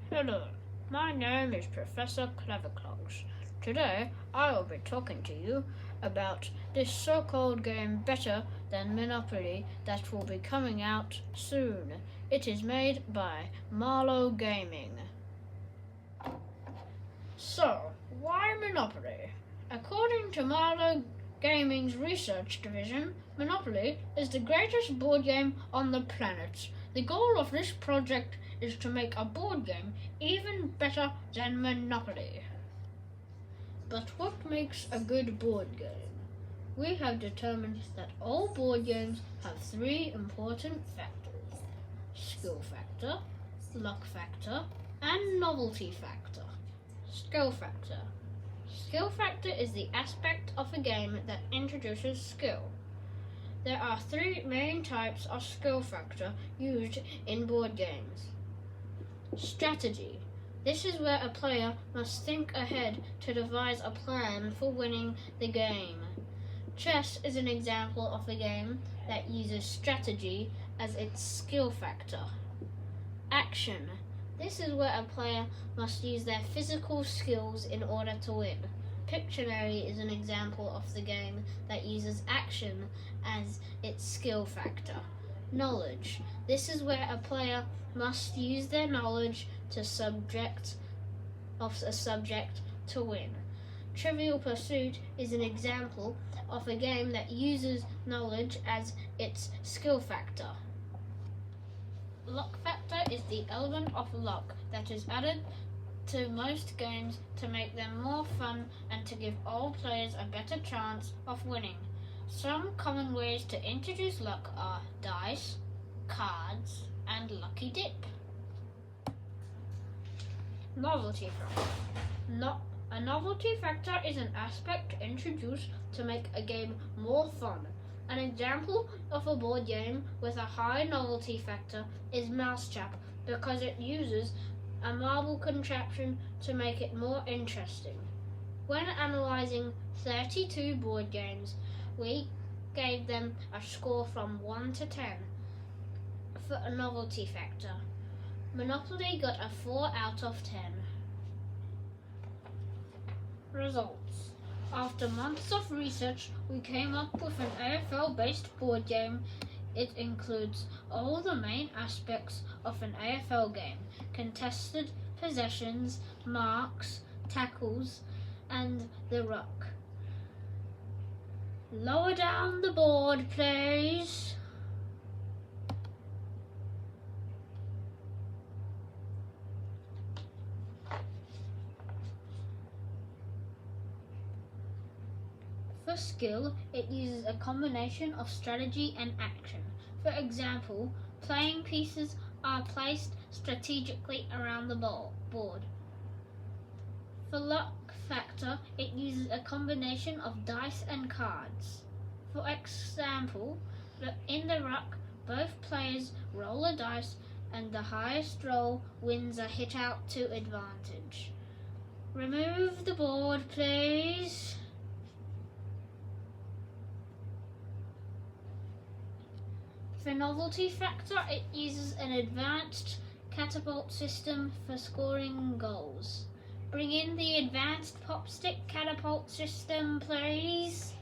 Hello, my name is Professor Cleverclogs. Today I will be talking to you about this so-called game better than Monopoly that will be coming out soon. It is made by Monopoloy Gaming. So, why Monopoly? According to Monopoloy Gaming's research division, Monopoly is the greatest board game on the planet. The goal of this project is to make a board game even better than Monopoly. But what makes a good board game? We have determined that all board games have three important factors: skill factor, luck factor, and novelty factor. Skill factor. Skill factor is the aspect of a game that introduces skill. There are three main types of skill factor used in board games. Strategy. This is where a player must think ahead to devise a plan for winning the game. Chess is an example of a game that uses strategy as its skill factor. Action. This is where a player must use their physical skills in order to win. Pictionary is an example of the game that uses action as its skill factor. Knowledge. This is where a player must use their knowledge of a subject to win. Trivial Pursuit is an example of a game that uses knowledge as its skill factor. Luck factor is the element of luck that is added to most games to make them more fun and to give all players a better chance of winning. Some common ways to introduce luck are dice, cards, and lucky dip. Novelty factor. A novelty factor is an aspect introduced to make a game more fun. An example of a board game with a high novelty factor is Mousetrap because it uses a marble contraption to make it more interesting. When analysing 32 board games, we gave them a score from 1 to 10 for a novelty factor. Monopoly got a 4 out of 10. Results. After months of research, we came up with an AFL-based board game. It includes all the main aspects of an AFL game: contested possessions, marks, tackles, and the ruck. Lower down the board, please. For skill, it uses a combination of strategy and action. For example, playing pieces are placed strategically around the board. For luck factor, it uses a combination of dice and cards. For example, in the ruck, both players roll a dice and the highest roll wins a hit out to advantage. Remove the board, please. For novelty factor, it uses an advanced catapult system for scoring goals. Bring in the advanced popstick catapult system, please.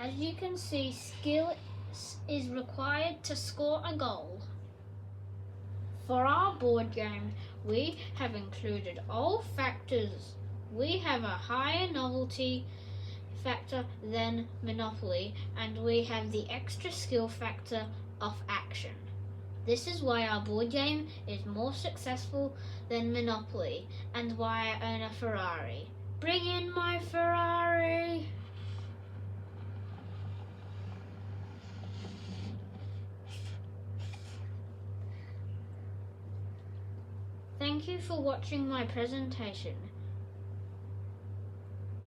As you can see, skill is required to score a goal. For our board game, we have included all factors. We have a higher novelty factor than Monopoly, and we have the extra skill factor of action. This is why our board game is more successful than Monopoly, and why I own a Ferrari. Bring in my Ferrari! Thank you for watching my presentation.